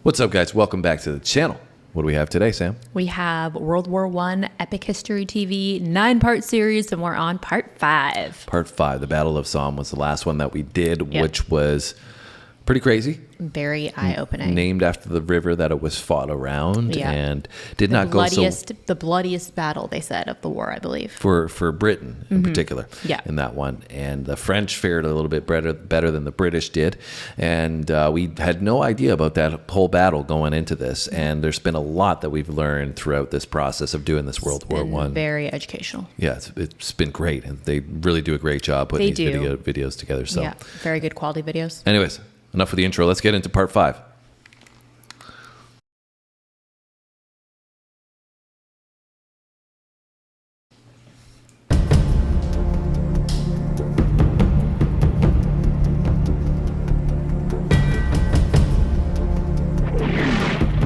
What's up, guys? Welcome back to the channel. What do we have today, Sam? We have World War I Epic History TV 9-part series, and we're on part 5. Part 5. The Battle of Somme was the last one that we did, Yep. which was pretty crazy. Very eye-opening. Named after the river that it was fought around, Yeah. and did not go so the bloodiest battle, they said, of the war, I believe. for Britain in particular. Yeah. In that one, and the French fared a little bit better than the British did, and we had no idea about that whole battle going into this. And there's been a lot that we've learned throughout this process of doing this World War One. Very educational. Yeah, it's been great, and they really do a great job putting these videos together. So, yeah, very good quality videos. anyways, enough of the intro. Let's get into part 5.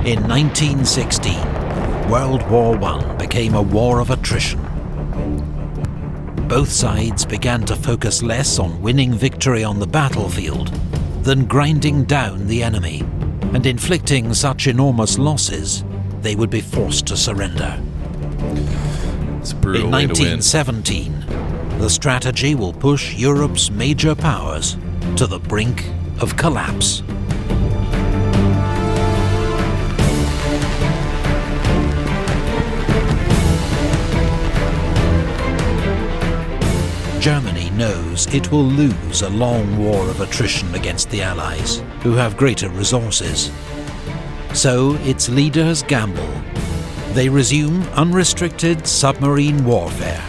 In 1916, World War I became a war of attrition. Both sides began to focus less on winning victory on the battlefield than grinding down the enemy and inflicting such enormous losses they would be forced to surrender. It's a brutal In way to win. 1917, the strategy will push Europe's major powers to the brink of collapse. Germany knows it will lose a long war of attrition against the Allies, who have greater resources. So its leaders gamble. They resume unrestricted submarine warfare,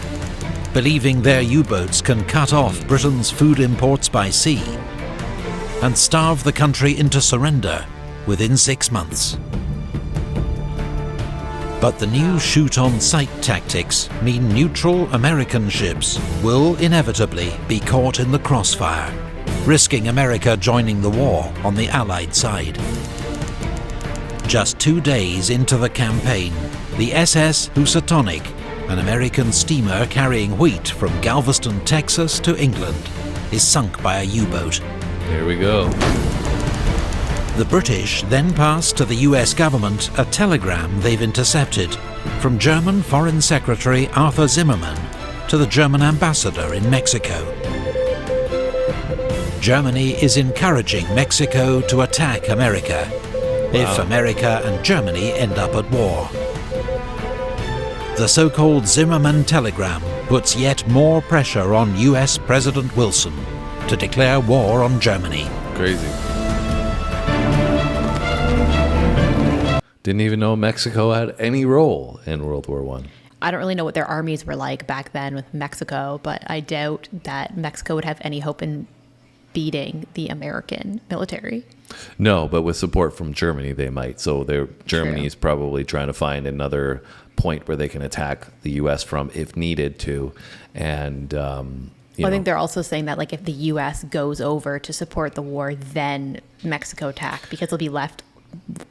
believing their U-boats can cut off Britain's food imports by sea and starve the country into surrender within 6 months. But the new shoot-on-sight tactics mean neutral American ships will inevitably be caught in the crossfire, risking America joining the war on the Allied side. Just 2 days into the campaign, the SS Housatonic, an American steamer carrying wheat from Galveston, Texas to England, is sunk by a U-boat. Here we go. The British then pass to the US government a telegram they've intercepted from German Foreign Secretary Arthur Zimmermann to the German ambassador in Mexico. Germany is encouraging Mexico to attack America if America and Germany end up at war. The so-called Zimmermann telegram puts yet more pressure on US President Wilson to declare war on Germany. Crazy. Didn't even know Mexico had any role in World War One. I don't really know what their armies were like back then with Mexico, but I doubt that Mexico would have any hope in beating the American military. No, but with support from Germany, they might. So Germany is probably trying to find another point where they can attack the U.S. from if needed to. And I think they're also saying that, like, if the U.S. goes over to support the war, then Mexico attack, because they'll be left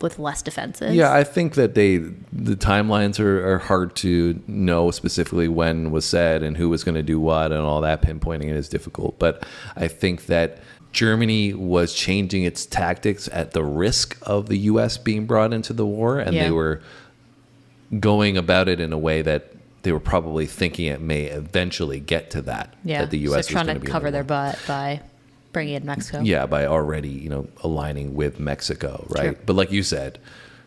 with less defenses. Yeah, I think that the timelines are hard to know specifically when was said and who was going to do what and all that. Pinpointing it is difficult. But I think that Germany was changing its tactics at the risk of the U.S. being brought into the war, and they were going about it in a way that they were probably thinking it may eventually get to that. Yeah, that the U.S. so trying was to be cover their butt by bringing in Mexico. Yeah, by already, aligning with Mexico, right? True. But like you said,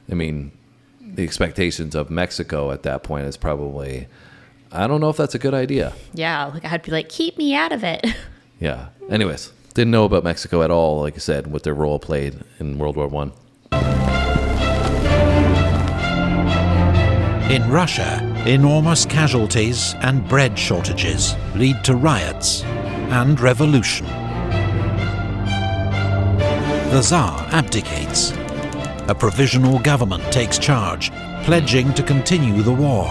I mean, the expectations of Mexico at that point is probably, I don't know if that's a good idea. Yeah, like I'd be like, keep me out of it. Yeah. Anyways, didn't know about Mexico at all, like I said, what their role played in World War One. In Russia, enormous casualties and bread shortages lead to riots and revolution. The Tsar abdicates. A provisional government takes charge, pledging to continue the war.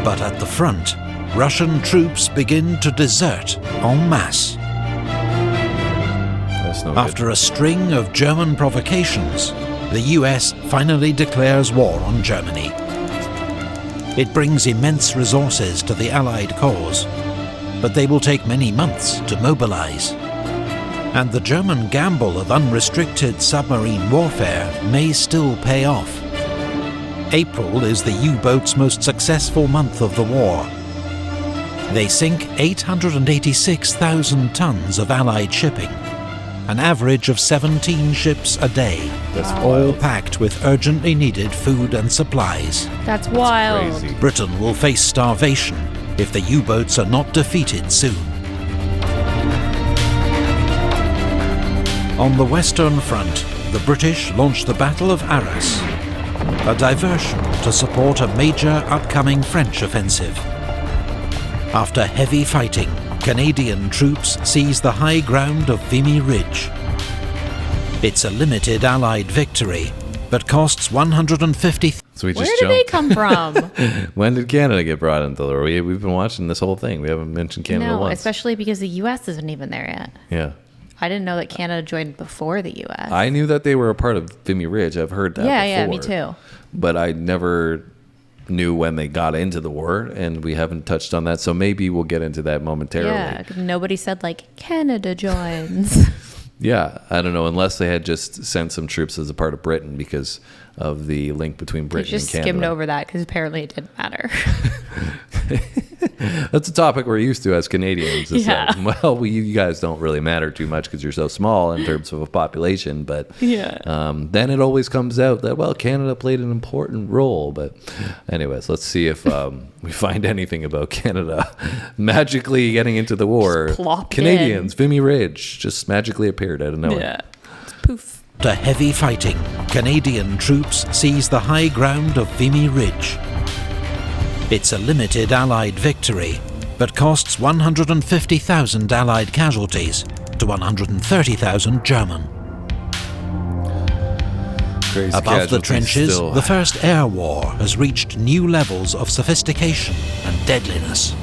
But at the front, Russian troops begin to desert en masse. That's no After a string of German provocations, the US finally declares war on Germany. It brings immense resources to the Allied cause, but they will take many months to mobilize. And the German gamble of unrestricted submarine warfare may still pay off. April is the U-boats' most successful month of the war. They sink 886,000 tons of Allied shipping, an average of 17 ships a day, all packed with urgently needed food and supplies. That's wild. Crazy. Britain will face starvation if the U-boats are not defeated soon. On the Western Front, the British launched the Battle of Arras, a diversion to support a major upcoming French offensive. After heavy fighting, Canadian troops seized the high ground of Vimy Ridge. It's a limited Allied victory, but costs 150. So we Where just did they jumped. come from? When did Canada get brought into the war? We've been watching this whole thing. We haven't mentioned Canada No, once. especially because the U.S. isn't even there yet. Yeah. I didn't know that Canada joined before the U.S. I knew that they were a part of Vimy Ridge. I've heard that Yeah, before. me too. But I never knew when they got into the war, and we haven't touched on that. So maybe we'll get into that momentarily. Yeah, nobody said like Canada joins. Yeah, I don't know, unless they had just sent some troops as a part of Britain because of the link between We Britain just and Canada. skimmed over that because apparently it didn't matter. That's a topic we're used to as Canadians. It's Yeah. like, well, you guys don't really matter too much because you're so small in terms of a population. But then it always comes out that, well, Canada played an important role. But anyways, let's see if we find anything about Canada magically getting into the war. Just plopped Canadians, Vimy Ridge, just magically appeared out of nowhere. Yeah. Poof. After heavy fighting, Canadian troops seized the high ground of Vimy Ridge. It's a limited Allied victory, but costs 150,000 Allied casualties to 130,000 German. Crazy Above the casualties trenches, still. the First Air War has reached new levels of sophistication and deadliness.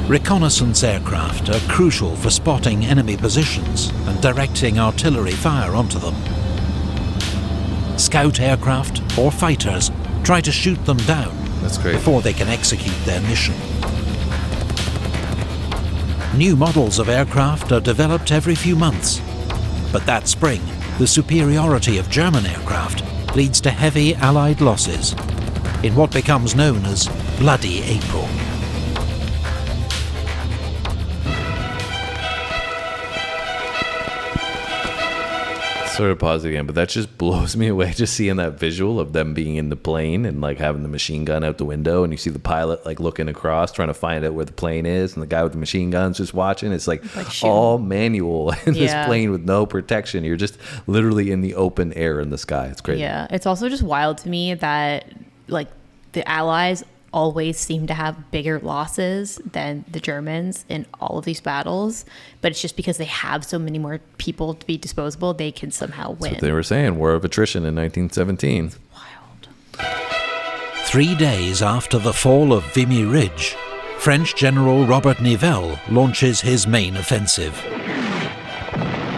Reconnaissance aircraft are crucial for spotting enemy positions and directing artillery fire onto them. Scout aircraft or fighters try to shoot them down That's great. before they can execute their mission. New models of aircraft are developed every few months, but that spring, the superiority of German aircraft leads to heavy Allied losses in what becomes known as Bloody April. Sort of pause again, but that just blows me away just seeing that visual of them being in the plane and like having the machine gun out the window, and you see the pilot like looking across trying to find out where the plane is, and the guy with the machine gun's just watching. It's like shooting. all manual in this Yeah. plane with no protection. You're just literally in the open air in the sky. It's crazy. Yeah, it's also just wild to me that like the Allies always seem to have bigger losses than the Germans in all of these battles, but it's just because they have so many more people to be disposable, they can somehow win. That's what they were saying, war of attrition in 1917. Wild. 3 days after the fall of Vimy Ridge, French General Robert Nivelle launches his main offensive.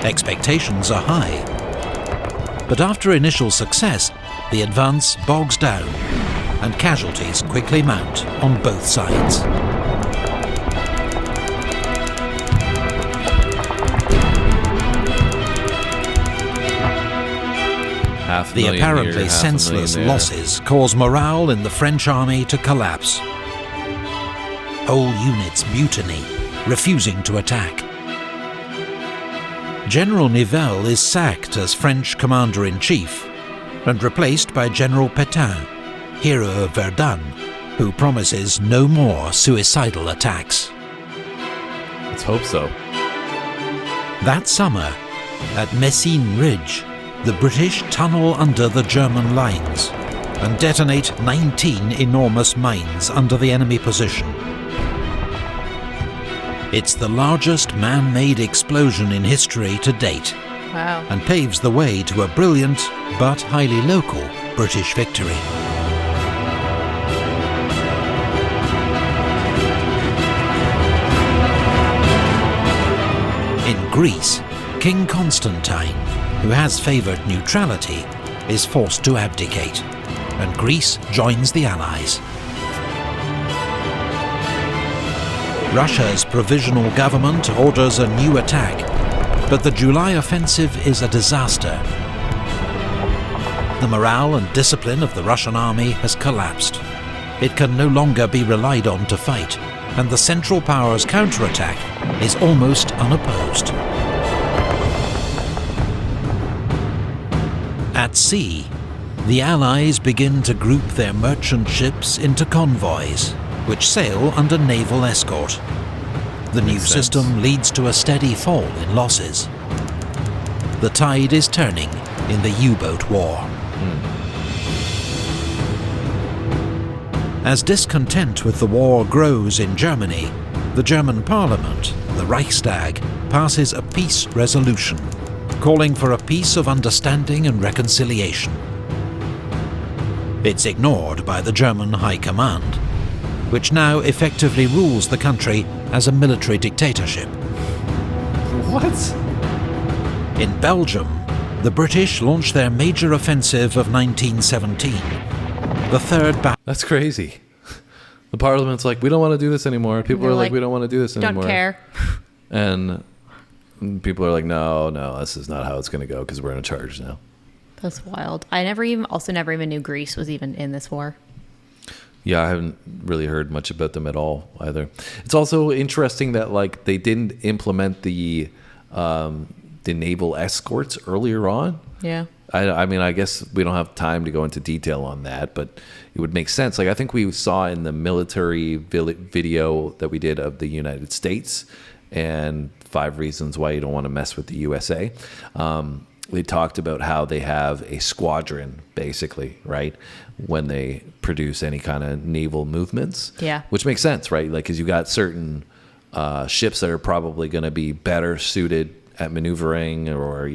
Expectations are high, but after initial success, the advance bogs down, and casualties quickly mount on both sides. The apparently senseless losses cause morale in the French army to collapse. Whole units mutiny, refusing to attack. General Nivelle is sacked as French commander-in-chief and replaced by General Pétain, hero of Verdun, who promises no more suicidal attacks. Let's hope so. That summer, at Messines Ridge, the British tunnel under the German lines and detonate 19 enormous mines under the enemy position. It's the largest man-made explosion in history to date, Wow. and paves the way to a brilliant but highly local British victory. In Greece, King Constantine, who has favoured neutrality, is forced to abdicate, and Greece joins the Allies. Russia's provisional government orders a new attack, But the July offensive is a disaster. The morale and discipline of the Russian army has collapsed. It can no longer be relied on to fight, and the Central Powers' counterattack is almost unopposed. At sea, the Allies begin to group their merchant ships into convoys, which sail under naval escort. The new system leads to a steady fall in losses. The tide is turning in the U-boat war. As discontent with the war grows in Germany, the German parliament, the Reichstag, passes a peace resolution, calling for a peace of understanding and reconciliation. It's ignored by the German High Command, which now effectively rules the country as a military dictatorship. What? In Belgium, the British launched their major offensive of 1917. The third battle. That's crazy. The parliament's like, we don't want to do this anymore. People are like, we don't want to do this anymore. Don't care. And people are like, no, this is not how it's going to go because we're in charge now. That's wild. I never even knew Greece was even in this war. Yeah, I haven't really heard much about them at all either. It's also interesting that like they didn't implement the naval escorts earlier on. Yeah. I mean, I guess we don't have time to go into detail on that, but it would make sense. Like I think we saw in the military video that we did of the United States and 5 reasons why you don't want to mess with the USA. They talked about how they have a squadron, basically, right? When they produce any kind of naval movements. Yeah. Which makes sense, right? Like, because you got certain ships that are probably going to be better suited at maneuvering or,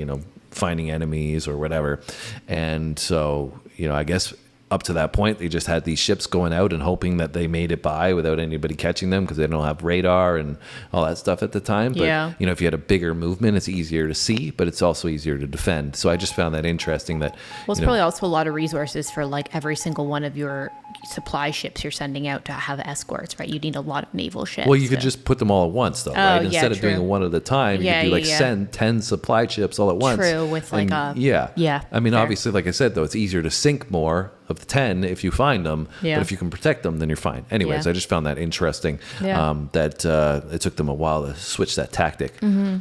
finding enemies or whatever. And so, I guess up to that point, they just had these ships going out and hoping that they made it by without anybody catching them because they don't have radar and all that stuff at the time. But, yeah. If you had a bigger movement, it's easier to see, but it's also easier to defend. So I just found that interesting that... Well, it's probably also a lot of resources for like every single one of your supply ships you're sending out to have escorts, right? You need a lot of naval ships. Well, you could just put them all at once, though, right? Instead of doing it one at a time, you could do send 10 supply ships all at once. True, with like Yeah. I mean, obviously, like I said, though, it's easier to sink more of the 10 if you find them, but if you can protect them, then you're fine. Anyways, I just found that interesting that it took them a while to switch that tactic. Mm-hmm.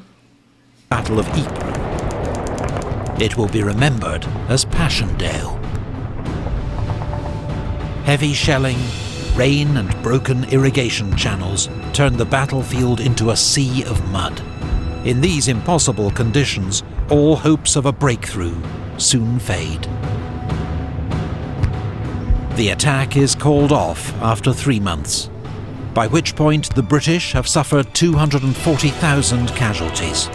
Battle of Ypres. It will be remembered as Passchendaele. Heavy shelling, rain and broken irrigation channels turned the battlefield into a sea of mud. In these impossible conditions, all hopes of a breakthrough soon fade. The attack is called off after 3 months, by which point the British have suffered 240,000 casualties,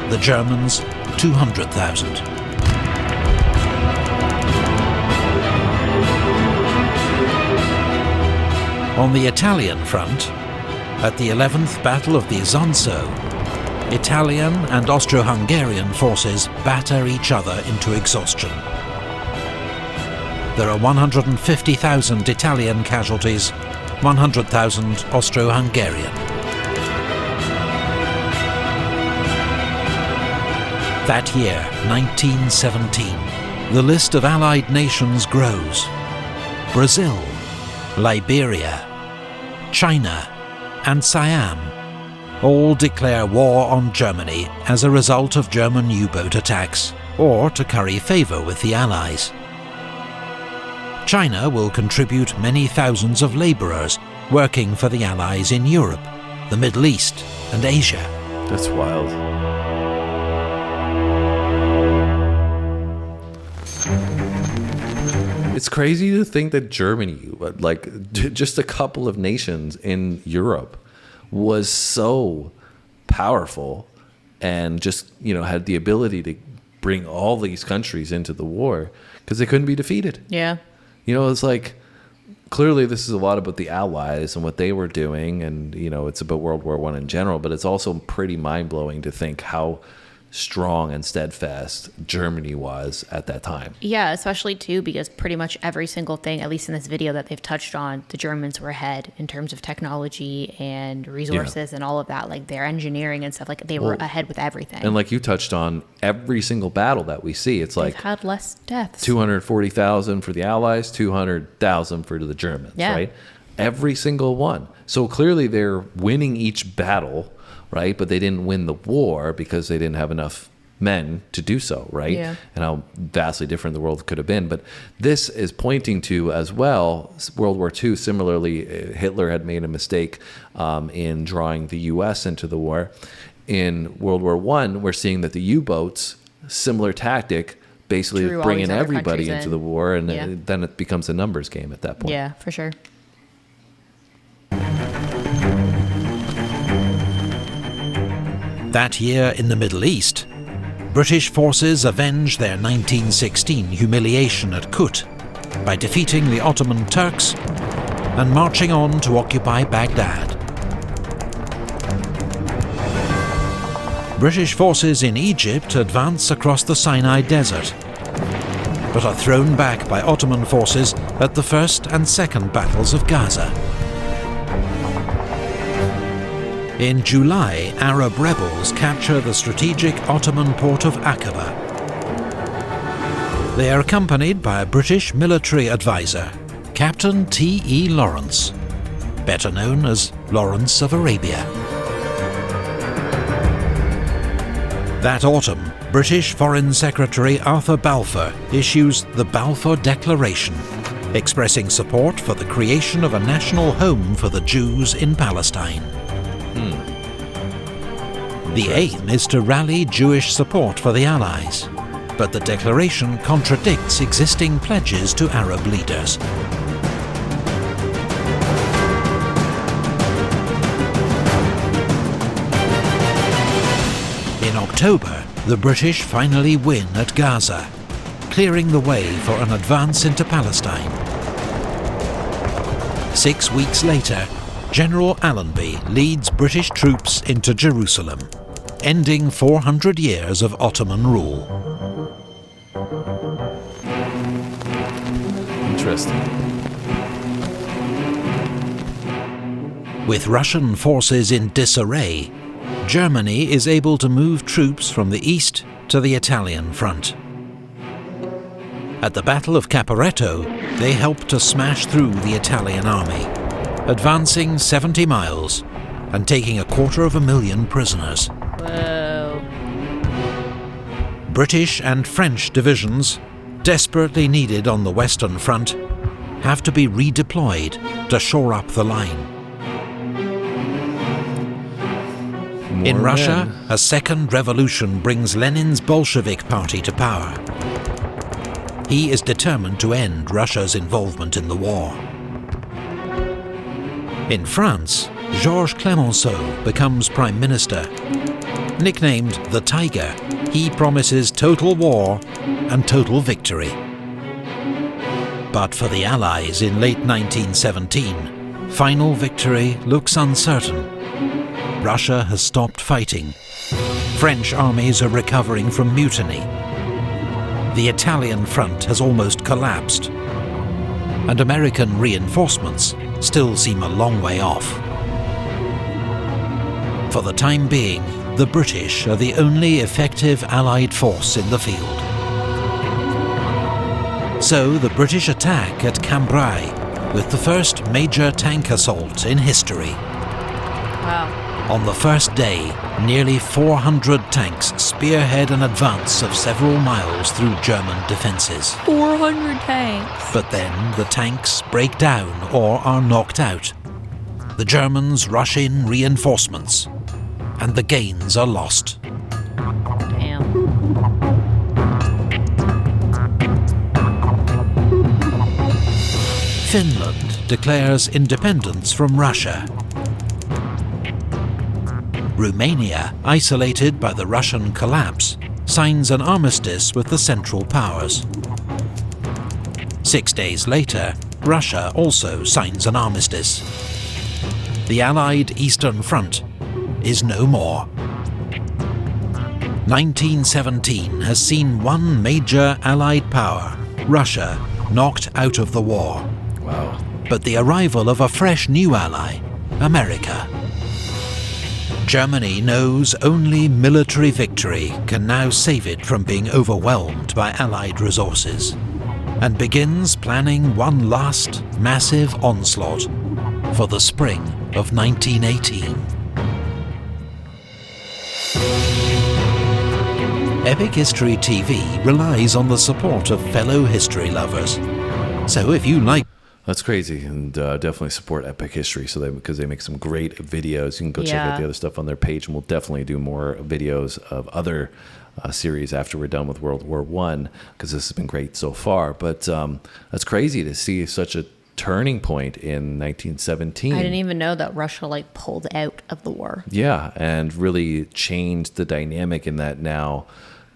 the Germans 200,000. On the Italian front, at the 11th Battle of the Isonzo, Italian and Austro-Hungarian forces batter each other into exhaustion. There are 150,000 Italian casualties, 100,000 Austro-Hungarian. That year, 1917, the list of Allied nations grows. Brazil, Liberia, China, and Siam all declare war on Germany as a result of German U-boat attacks, or to curry favour with the Allies. China will contribute many thousands of labourers working for the Allies in Europe, the Middle East, and Asia. That's wild. It's crazy to think that Germany, like just a couple of nations in Europe, was so powerful and just, had the ability to bring all these countries into the war because they couldn't be defeated. Yeah. It's like, clearly this is a lot about the Allies and what they were doing, and, it's about World War I in general, but it's also pretty mind-blowing to think how strong and steadfast Germany was at that time. Yeah, especially too because pretty much every single thing, at least in this video that they've touched on, the Germans were ahead in terms of technology and resources and all of that, like their engineering and stuff. Like they were ahead with everything. And like you touched on, every single battle that we see, it's like they've had less deaths. 240,000 for the Allies, 200,000 for the Germans, right? Every single one. So clearly they're winning each battle, right? But they didn't win the war because they didn't have enough men to do so, right? Yeah. And how vastly different the world could have been. But this is pointing to, as well, World War II. Similarly, Hitler had made a mistake in drawing the U.S. into the war. In World War I, we're seeing that the U-boats, similar tactic, basically bringing everybody into the war, and then it becomes a numbers game at that point. Yeah, for sure. That year in the Middle East, British forces avenged their 1916 humiliation at Kut by defeating the Ottoman Turks and marching on to occupy Baghdad. British forces in Egypt advance across the Sinai Desert, but are thrown back by Ottoman forces at the First and Second Battles of Gaza. In July, Arab rebels capture the strategic Ottoman port of Aqaba. They are accompanied by a British military advisor, Captain T.E. Lawrence, better known as Lawrence of Arabia. That autumn, British Foreign Secretary Arthur Balfour issues the Balfour Declaration, expressing support for the creation of a national home for the Jews in Palestine. The aim is to rally Jewish support for the Allies, but the declaration contradicts existing pledges to Arab leaders. In October, the British finally win at Gaza, clearing the way for an advance into Palestine. 6 weeks later, General Allenby leads British troops into Jerusalem, ending 400 years of Ottoman rule. Interesting. With Russian forces in disarray, Germany is able to move troops from the east to the Italian front. At the Battle of Caporetto, they helped to smash through the Italian army, advancing 70 miles and taking 250,000 prisoners. Whoa. British and French divisions, desperately needed on the Western Front, have to be redeployed to shore up the line. In Russia, a second revolution brings Lenin's Bolshevik party to power. He is determined to end Russia's involvement in the war. In France, Georges Clemenceau becomes Prime Minister. Nicknamed the Tiger, he promises total war and total victory. But for the Allies in late 1917, final victory looks uncertain. Russia has stopped fighting. French armies are recovering from mutiny. The Italian front has almost collapsed, and American reinforcements still seem a long way off. For the time being, the British are the only effective Allied force in the field. So the British attack at Cambrai with the first major tank assault in history. Wow. On the first day, nearly 400 tanks spearhead an advance of several miles through German defences. 400 tanks. But then the tanks break down or are knocked out. The Germans rush in reinforcements, and the gains are lost. Damn. Finland declares independence from Russia. Romania, isolated by the Russian collapse, signs an armistice with the Central Powers. 6 days later, Russia also signs an armistice. The Allied Eastern Front is no more. 1917 has seen one major Allied power, Russia, knocked out of the war. Wow. But the arrival of a fresh new ally, America. Germany knows only military victory can now save it from being overwhelmed by Allied resources, and begins planning one last massive onslaught for the spring of 1918. Epic History TV relies on the support of fellow history lovers. So if you like... That's crazy, and definitely support Epic History because they make some great videos. You can go check out the other stuff on their page, and we'll definitely do more videos of other series after we're done with World War I, because this has been great so far. But that's crazy to see such a turning point in 1917. I didn't even know that Russia pulled out of the war. Yeah, and really changed the dynamic in that now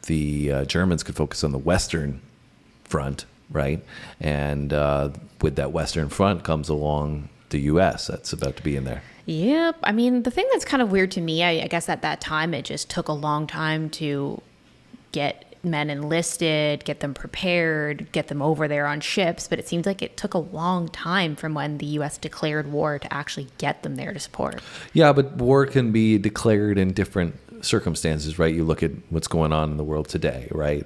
the Germans could focus on the Western Front, right? And with that Western Front comes along the U.S. that's about to be in there. Yep. I mean, the thing that's kind of weird to me, I guess at that time, it just took a long time to get men enlisted, get them prepared, get them over there on ships. But it seems like it took a long time from when the U.S. declared war to actually get them there to support. Yeah, but war can be declared in different circumstances, right? You look at what's going on in the world today, right?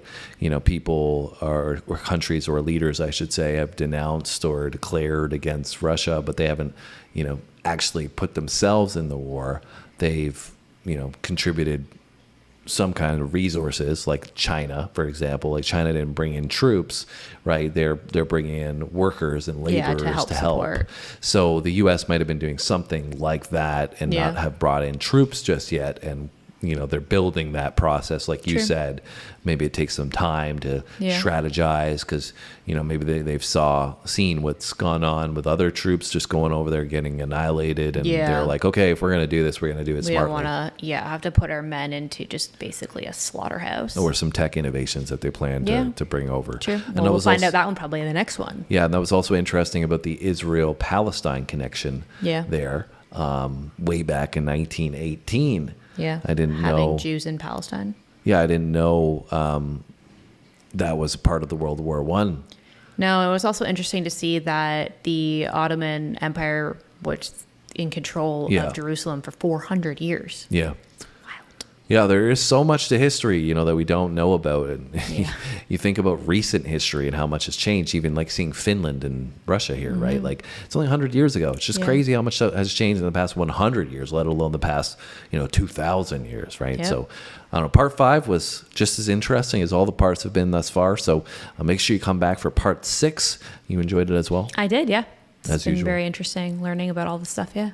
People or countries or leaders, I should say, have denounced or declared against Russia, but they haven't, actually put themselves in the war. They've, contributed some kind of resources, like China, for example. Like China didn't bring in troops, right? They're bringing in workers and laborers to help. So the U.S. might have been doing something like that and not have brought in troops just yet. And they're building that process, like you said. Maybe it takes some time to strategize, because maybe they've seen what's gone on with other troops just going over there getting annihilated, and they're like, okay, if we're gonna do this, we're gonna do it smartly. We don't want to have to put our men into just basically a slaughterhouse, or some tech innovations that they plan to bring over. True. And we'll find out that one probably in the next one. Yeah, and that was also interesting about the Israel-Palestine connection. There, way back in 1918. Yeah, I didn't know having Jews in Palestine. Yeah, I didn't know that was part of the World War I. No, it was also interesting to see that the Ottoman Empire was in control of Jerusalem for 400 years. Yeah. Yeah, there is so much to history, that we don't know about. And you think about recent history and how much has changed, even like seeing Finland and Russia here, right? Like, it's only 100 years ago. It's just crazy how much has changed in the past 100 years, let alone the past, 2,000 years, right? Yep. So, I don't know, part 5 was just as interesting as all the parts have been thus far. So, make sure you come back for part 6. You enjoyed it as well? I did, yeah. It's been very interesting learning about all this stuff, yeah.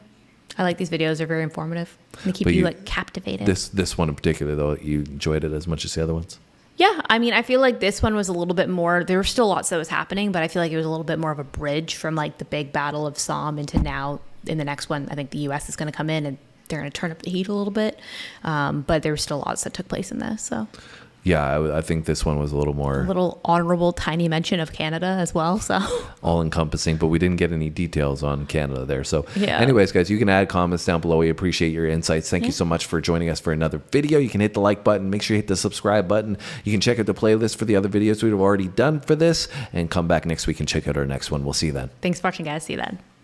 I like these videos. They're very informative. They keep you captivated. This one in particular, though, you enjoyed it as much as the other ones? Yeah. I mean, I feel like this one was a little bit more, there were still lots that was happening, but I feel like it was a little bit more of a bridge from the big battle of Somme into now. In the next one, I think the U.S. is going to come in and they're going to turn up the heat a little bit. But there were still lots that took place in this. So. Yeah, I think this one was a little honorable, tiny mention of Canada as well. So all-encompassing, but we didn't get any details on Canada there. So anyways, guys, you can add comments down below. We appreciate your insights. Thank you so much for joining us for another video. You can hit the like button. Make sure you hit the subscribe button. You can check out the playlist for the other videos we've already done for this, and come back next week and check out our next one. We'll see you then. Thanks for watching, guys. See you then.